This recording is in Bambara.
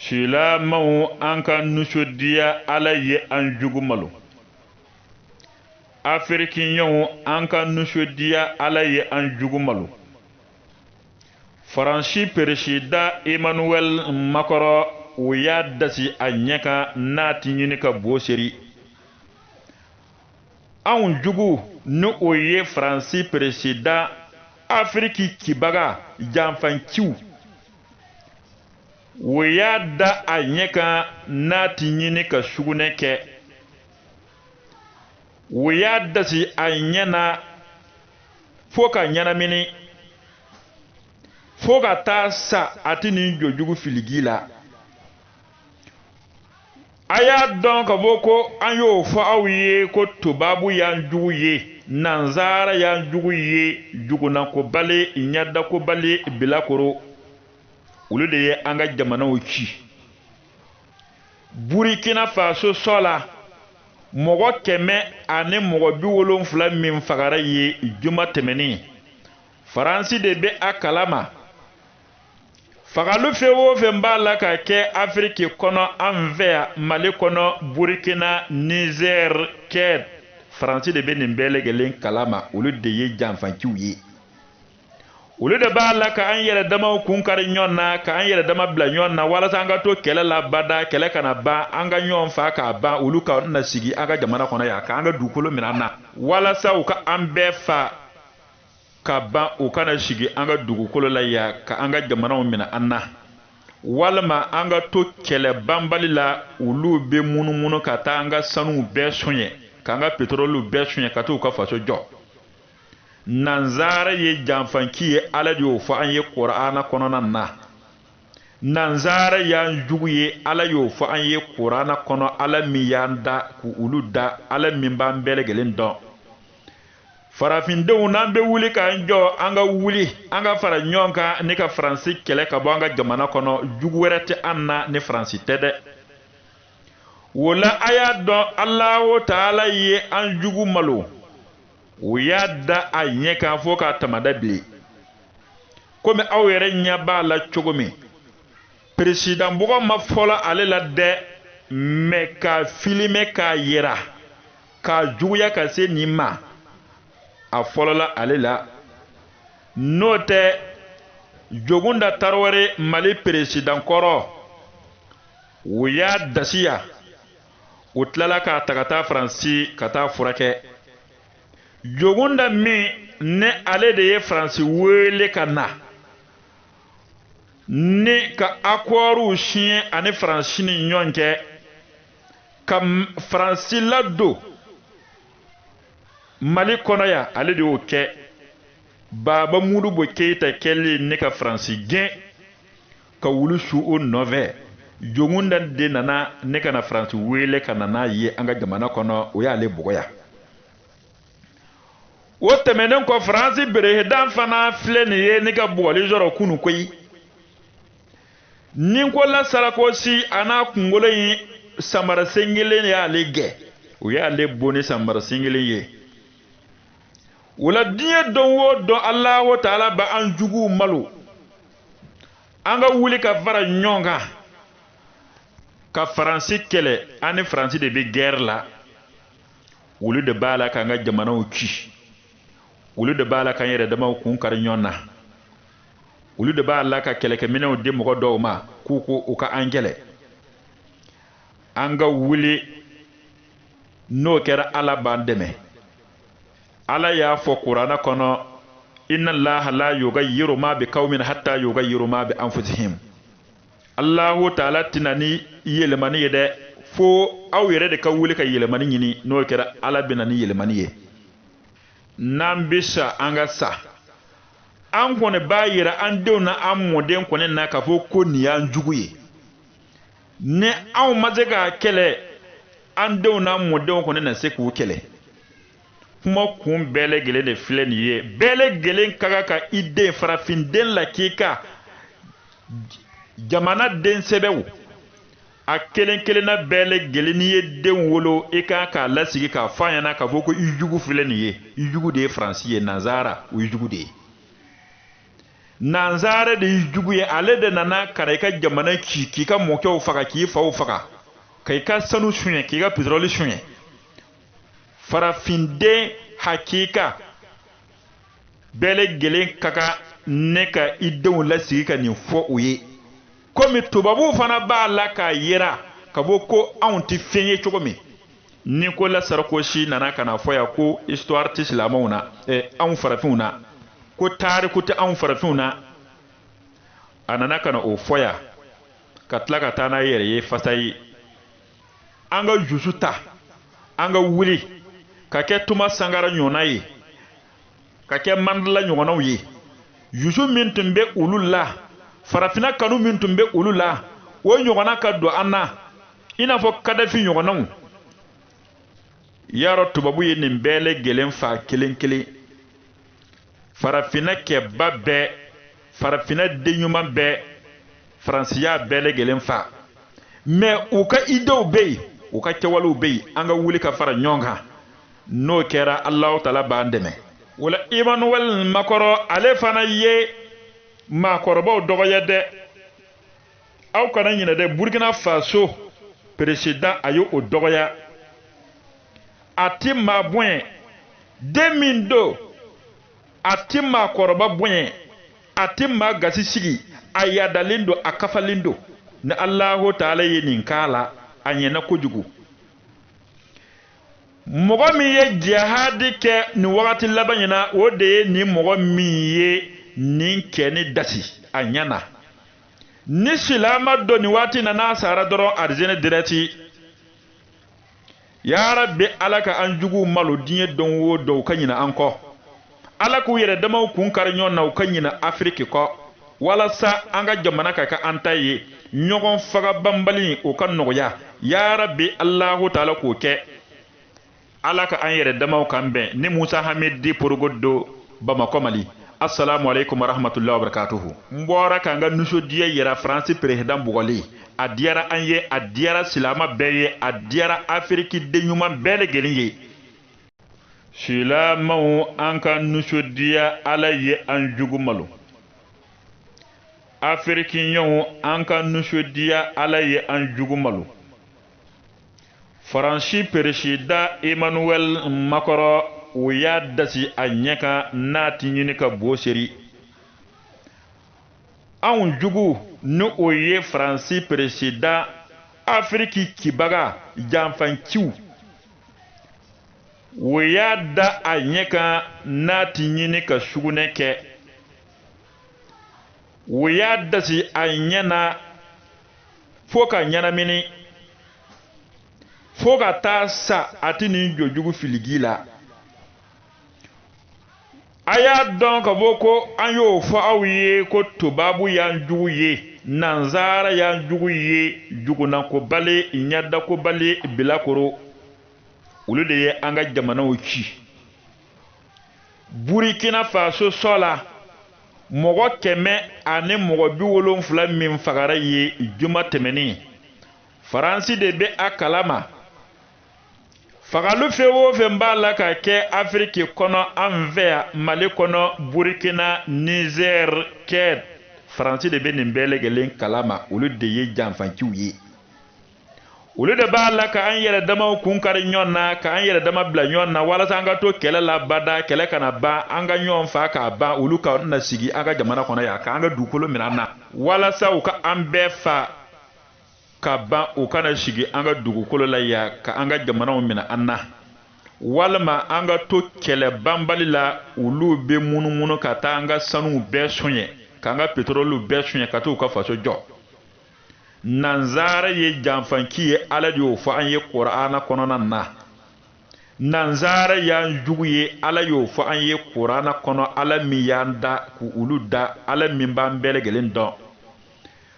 silamɛw an ka nisɔndiya ala ye an jugu malo afirikiɲɛw an ka nisɔndiya ala ye an jugu malo faransi peresida emmanuel macron o y'a dasi a ɲɛ kan n'a ti ɲini ka bo seri anw jugu ni o ye faransi peresida afiriki kibaga janfanciw o y'a da a ɲɛ kan n'a ti ɲini ka sugunɛ kɛ o y'a dasi a ɲɛ na fo ka ɲɛnamini fo ka taa sa a ti nin jojugu filigi la a y'a dɔn ka bɔ ko an y'o fɔ aw ye ko tubabu y'an jugu ye nanzara y'an jugu ye jugunakobali ɲɛdakobali bilakoro olu de ye an ka jamanaw ci burikina faso sɔ la mɔgɔ 170 min fagara ye juma tɛmɛnin faransi de bɛ a kalama fagalu fɛn o fɛn b'a la ka kɛ afiriki kɔnɔ an fɛ yan mali kɔnɔ burikina niger kɛ faransi de bɛ nin bɛɛ lajɛlen kalama olu de ye janfanciw ye olu de b'a la ka an yɛrɛ damaw kun kari ɲɔgɔn na ka an yɛrɛ dama bila ɲɔgɔn na walasa an ka to kɛlɛ la bada kɛlɛ kana ban an ka ɲɔgɔn fa k'a ban olu ka na sigi an ka jamana kɔnɔ yan ka an ka dugukolo minɛ an na walasa u ka an bɛɛ fa ka ban u kana sigi an ka dugukolo la yan ka an ka jamanaw minɛ an na walima an ka to kɛlɛ banbali la olu bɛ munumunu ka taa an ka sanuw bɛɛ soɲɛ k'an ka petroliw bɛɛ soɲɛ ka t'u ka faso jɔ nanzara ye janfanci ye ala de y'o fɔ an ye kur'ana kɔnɔna na nanzara y'an jugu ye ala y'o fɔ an ye kur'ana kɔnɔ ala min y'an da k'u olu da ala min b'an bɛɛ lajɛlen dɔn farafindenw n'an bɛ wuli k'an jɔ an ka wuli an ka fara ɲɔgɔn kan ni ka faransi kɛlɛ ka bɔ an ka jamana kɔnɔ jugu wɛrɛ tɛ an na ni faransi tɛ dɛ o la a y'a dɔn alahu taala ye an jugu malo o y'a da a ɲɛ kan fo k'a tamada bilen komi aw yɛrɛ ɲɛ b'a la cogo min peresidanbɔgɔ ma fɔlɔ ale la dɛ mɛ k'a filime k'a yira k'a juguya ka se nin ma a fɔlɔla ale la n'o tɛ jogunda tarawele mali peresidankɔrɔ o y'a dasi ya o tilala k'a ta ka taa faransi ka taa furakɛ jogunda min ne ale de ye faransi wele ka na ni ka akɔriw siɲɛ ani faransi ni ɲɔgɔn cɛ ka faransi ladon mali kɔnɔ yan ale de y'o kɛ baba murubo keyita kɛlen ne ka faransi gɛn ka wulu su o nɔfɛ jogunda de nana ne ka na faransi wele ka na n'a ye an ka jamana kɔnɔ o y'ale bɔgɔya o tɛmɛnen kɔ faransi berehedan fana filɛ nin ye ne ka bugɔli sɔrɔ kunu koyi Nicolas Sarkozy a n'a kunkolo in samara sen kelen y'ale gɛn o y'ale bonni samara sen kelen ye o la diɲɛ don o don Alahu taala ba an juguw malo an ka wuli ka fara ɲɔgɔn kan ka faransi kɛlɛ an ni faransi de bɛ guerre la olu de b'a la k'an ka jamanaw ci olu de b'a la k'an yɛrɛ damaw kun kari ɲɔgɔn na olu de b'a la ka kɛlɛkɛminɛw di mɔgɔ dɔw ma k'u ko u ka an kɛlɛ an ka wuli n'o kɛra ala b'an dɛmɛ ala y'a fɔ kurana kɔnɔ inna allaha la yugayyiru ma bi qaumin hatta yugayyiru ma bi anfusihim Allahu taala tina ni yɛlɛmani ye dɛ fo aw yɛrɛ de ka wuli ka yɛlɛmani ɲini n'o kɛra ala bɛna ni yɛlɛmani ye n'an bɛ sa an ka sa an kɔni b'a yira an denw na an mɔden kɔni na k'a fɔ ko nin y'an jugu ye ni anw ma se k'a kɛlɛ an denw n'a mɔdenw kɔni na se k'u kɛlɛ kuma kun bɛɛ lajɛlen de filɛ nin ye bɛɛ lajɛlen ka kan ka i den farafinden la k'i ka jamana den sɛbɛw a kelen kelenna bɛɛ lajɛlen n'i ye den wolo i kan k'a lasigi k'a fɔ a ɲɛna k'a fɔ ko i jugu filɛ nin ye i jugu de ye faransi ye nanzara o ye jugu de ye nanzara de jugu ye ale de nana kana ka jamana ki ka mɔkɛw faga k'i faw faga kai ka sanu suɲɛ k'i ka pétrole suɲɛ farafinde hakika bɛɛ gelen ka kan ne ka i denw lasigi ka nin fɔ u ye komi tubabuw fana b'a la k'a yira ka bɔ ko anw tɛ fɛn ye cogo min Nicolas Sarkozy nana kana fɔ yan ko histoire tɛ silamɛw na anw farafinw na ko tariku tɛ anw farafinw na a nana kana o fɔ yan ka tila ka taa n'a yɛrɛ ye fasa ye an ka jusu ta an ka wuli ka kɛ Tuma Sankara ɲɔgɔnna ye ka kɛ Mandela ɲɔgɔnnaw ye jusu min tun bɛ olu la farafina kanu min tun bɛ olu la o ɲɔgɔnna ka don an na i n'a fɔ Kadafi ɲɔgɔnnaw yarɔ tubabu ye nin bɛɛ lajɛlen fa kelen kelen farafina kɛba bɛɛ farafina denɲuman bɛɛ faransiya bɛɛ lajɛlen fa mais u ka idew bɛ yen u ka kɛwalew bɛ yen an ka wuli ka fara ɲɔgɔn kan n'o kɛra Alahu Taala b'an dɛmɛ wala Emmanuel Macron ale fana ye maakɔrɔbaw dɔgɔya dɛ aw kana ɲinɛ dɛ Burkina Faso président a ye o dɔgɔya a ti maa bonya den min don a ti maakɔrɔba bonya a ti maa gasi sigi a yadalen don a kafalen don ni Alahu Taala ye nin k'a la a ɲɛna kojugu mɔgɔ min ye jihadi kɛ nin wagati laban in na o de ye nin mɔgɔ min ye nin kɛ ni dasi a ɲana ni silama don nin waati na n'a sara dɔrɔn arizɛnɛ dirɛti yaara bɛ Ala ka an juguw malo diɲɛ don o don u ka ɲina an kɔ Ala k'u yɛrɛ damaw kun kari ɲɔgɔn na u ka ɲina Afiriki kɔ walasa an ka jamana ka kɛ an ta ye ɲɔgɔn faga banbali o ka nɔgɔya yaara bɛ Alahu Taala k'o kɛ Ala ka an yɛrɛ damaw kan bɛn ni Musa Hamidi Porogodo Bamakɔ Mali assalamu alaikum warahmatullahi wabarakatuhu n bɔra k'an ka nisɔndiya yira Faransi président bugɔli a diyara an ye a diyara silama bɛɛ ye a diyara Afiriki den ɲuman bɛɛ lajɛlen ye silamaw an ka nisɔndiya Ala ye an jugu malo Afirikiɲɛnw an ka nisɔndiya Ala ye an jugu malo Faransi président Emmanuel Macron o y'a dasi a ɲɛ kan n'a ti ɲini ka bo seri anw jugu ni o ye Faransi président Afiriki kibaga janfanciw o y'a da a ɲɛ kan n'a ti ɲini ka sugunɛ kɛ o y'a dasi a ɲɛ na fo ka ɲɛnamini fo ka taa sa a ti nin jojugu filigi la a y'a dɔn ka bɔ ko an y'o fɔ aw ye ko tubabu y'an jugu ye nanzara y'an jugu ye jugunakobali ɲɛdakobali bilakoro olu de ye an ka jamanaw ci Burkina Faso sɔ la mɔgɔ 170 min fagara ye juma tɛmɛnin Faransi de bɛ a kalama fagalu fɛn o fɛn b'a la ka kɛ Afiriki kɔnɔ an fɛ yan Mali kɔnɔ Burkina Niger Tchad Faransi de bɛ nin bɛɛ lajɛlen kalama olu de ye janfanciw ye olu de b'a la ka an yɛrɛ damaw kun kari ɲɔgɔn na ka an yɛrɛ dama bila ɲɔgɔn na walasa an ka to kɛlɛ la bada kɛlɛ kana ban an ka ɲɔgɔn fa k'a ban olu ka na sigi an ka jamana kɔnɔ yan ka an ka dugukolo minɛ an na walasa u ka an bɛɛ fa ka ban u kana sigi an ka dugukolo la yan ka an ka jamanaw minɛ an na walima an ka to kɛlɛ banbali la olu bɛ munumunu ka taa an ka sanuw bɛɛ soɲɛ k'an ka pétrole bɛɛ soɲɛ ka t'u ka faso jɔ nanzara ye janfanci ye Ala de y'o fɔ an ye Kur'ana kɔnɔna na nanzara y'an jugu ye Ala y'o fɔ an ye Kur'ana kɔnɔ Ala min y'an da k'olu da Ala min b'an bɛɛ lajɛlen dɔn